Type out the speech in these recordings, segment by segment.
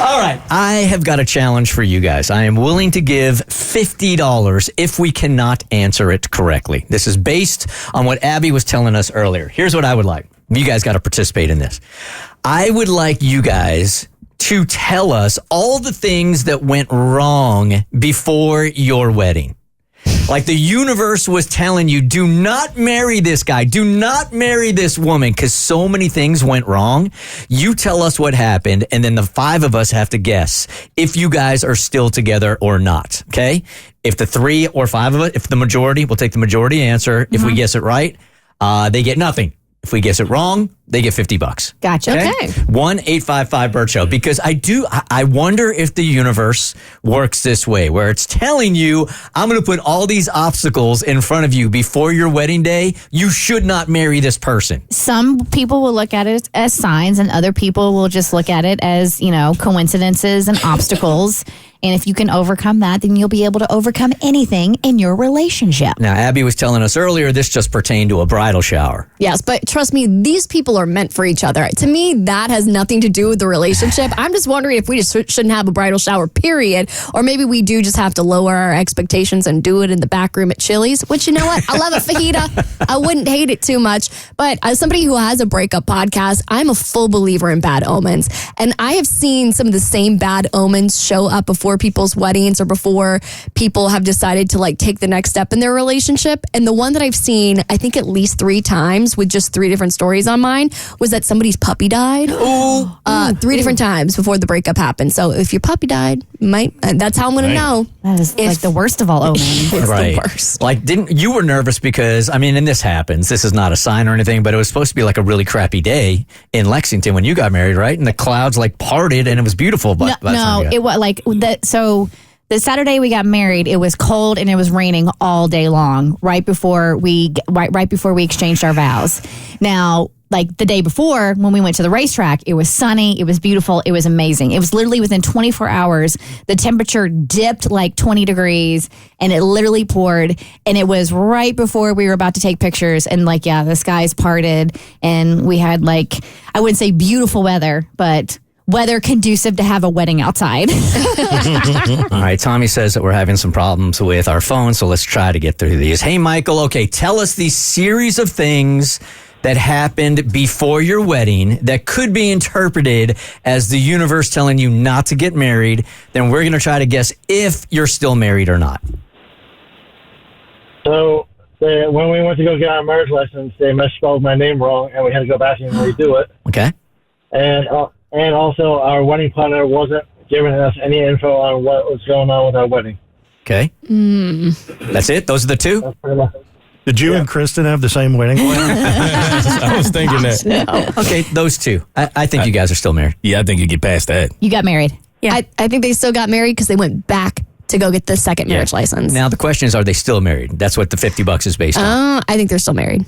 All right, I have got a challenge for you guys. I am willing to give $50 if we cannot answer it correctly. This is based on what Abby was telling us earlier. Here's what I would like. You guys got to participate in this. I would like you guys to tell us all the things that went wrong before your wedding. Like the universe was telling you, do not marry this guy. Do not marry this woman because so many things went wrong. You tell us what happened, and then the 5 of us have to guess if you guys are still together or not, okay? If the 3 or 5 of us, if the majority, we'll take the majority answer. If we guess it right, they get nothing. If we guess it wrong, they get $50. Gotcha. Okay. 1-855-BERT Show. Because I wonder if the universe works this way, where it's telling you, I'm going to put all these obstacles in front of you before your wedding day. You should not marry this person. Some people will look at it as signs, and other people will just look at it as, coincidences and obstacles. And if you can overcome that, then you'll be able to overcome anything in your relationship. Now, Abby was telling us earlier, this just pertained to a bridal shower. Yes, but trust me, these people are meant for each other. To me, that has nothing to do with the relationship. I'm just wondering if we just shouldn't have a bridal shower, period. Or maybe we do just have to lower our expectations and do it in the back room at Chili's, which, you know what? I love a fajita. I wouldn't hate it too much. But as somebody who has a breakup podcast, I'm a full believer in bad omens. And I have seen some of the same bad omens show up before people's weddings or before people have decided to take the next step in their relationship. And the one that I've seen, I think at least 3 times with just 3 different stories on mine was that somebody's puppy died. 3 different times before the breakup happened. So if your puppy died, that's how I'm going to know. That is the worst of all omens. It's right. the worst. You were nervous because, and this happens. This is not a sign or anything, but it was supposed to be a really crappy day in Lexington when you got married, right? And the clouds parted and it was beautiful. But it was So the Saturday we got married, it was cold and it was raining all day long. Right before we exchanged our vows. Now, the day before when we went to the racetrack, it was sunny, it was beautiful, it was amazing. It was literally within 24 hours, the temperature dipped 20 degrees and it literally poured. And it was right before we were about to take pictures. And the skies parted and we had I wouldn't say beautiful weather, but weather conducive to have a wedding outside. All right, Tommy says that we're having some problems with our phone, so let's try to get through these. Hey, Michael, okay, tell us the series of things that happened before your wedding that could be interpreted as the universe telling you not to get married. Then we're going to try to guess if you're still married or not. So when we went to go get our marriage license, they misspelled my name wrong, and we had to go back and redo it. Okay. And also, our wedding planner wasn't giving us any info on what was going on with our wedding. Okay. That's it? Those are the 2? That's pretty much it. Did you and Kristen have the same wedding plan? I was thinking that. No. Okay, those 2. I think you guys are still married. Yeah, I think you get past that. You got married. Yeah. I think they still got married because they went back to go get the second marriage license. Now, the question is, are they still married? That's what the $50 is based on. I think they're still married.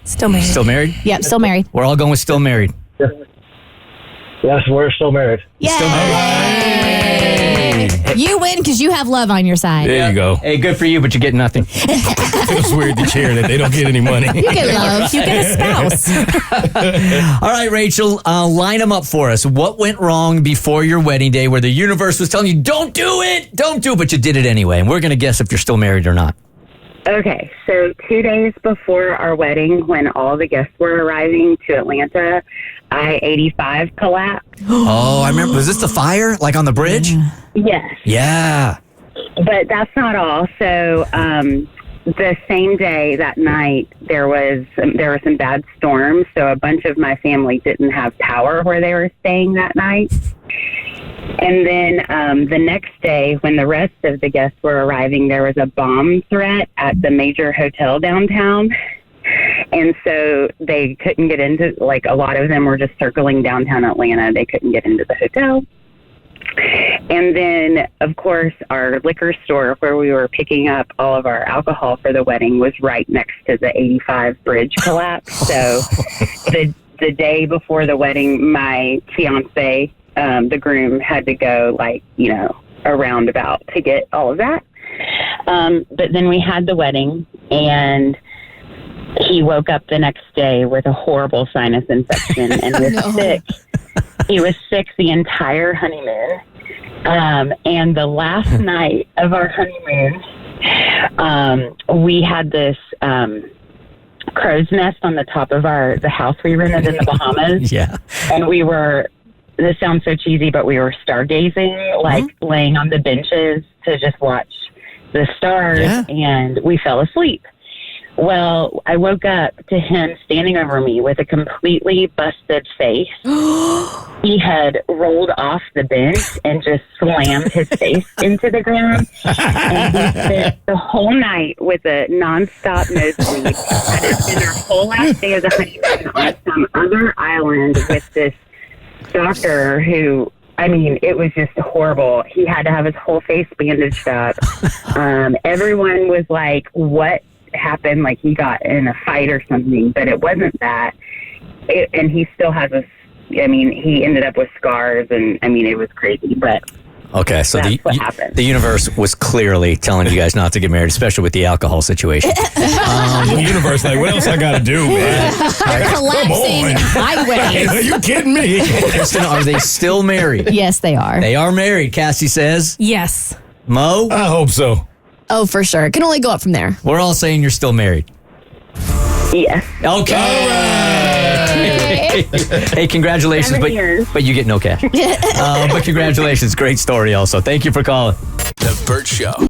Still married. Still married? Yep, still married. We're all going with still married. Yes, we're still married. Yay! Still married. You win because you have love on your side. There you go. Hey, good for you, but you're getting nothing. Feels weird to cheer that they don't get any money. You get love. You get a spouse. All right, Rachel, line them up for us. What went wrong before your wedding day where the universe was telling you, don't do it, but you did it anyway? And we're going to guess if you're still married or not. Okay, so 2 days before our wedding, when all the guests were arriving to Atlanta, I-85 collapsed. Oh, I remember. Was this the fire, on the bridge? Yes. Yeah. But that's not all. So the same day, that night, there were some bad storms, so a bunch of my family didn't have power where they were staying that night. And then the next day, when the rest of the guests were arriving, there was a bomb threat at the major hotel downtown. And so they couldn't get into, a lot of them were just circling downtown Atlanta. They couldn't get into the hotel. And then, of course, our liquor store where we were picking up all of our alcohol for the wedding was right next to the 85 bridge collapse. So the day before the wedding, my fiance, the groom, had to go, a roundabout to get all of that. But then we had the wedding, and he woke up the next day with a horrible sinus infection and was sick He was sick the entire honeymoon. And the last night of our honeymoon, we had this crow's nest on the top of the house we rented in the Bahamas. Yeah. And we were, this sounds so cheesy, but we were stargazing, like laying on the benches to just watch the stars, and we fell asleep. Well, I woke up to him standing over me with a completely busted face. He had rolled off the bench and just slammed his face into the ground. And we spent the whole night with a nonstop nosebleed. Had to spend our whole last day of the honeymoon on some other island with this doctor who, I mean, it was just horrible. He had to have his whole face bandaged up. Everyone was like, what happened? Like he got in a fight or something, but it wasn't that. And he still has he ended up with scars, and I mean, it was crazy, but Okay, so that's what happened. The universe was clearly telling you guys not to get married, especially with the alcohol situation. The universe, like, what else I got to do, man? Collapsing highways. Are you kidding me? Kristen, are they still married? Yes, they are. They are married, Cassie says. Yes. Mo? I hope so. Oh, for sure. It can only go up from there. We're all saying you're still married. Yes. Okay. Hey, congratulations, 7 years. but you get no cash. But congratulations. Great story also. Thank you for calling. The Burt Show.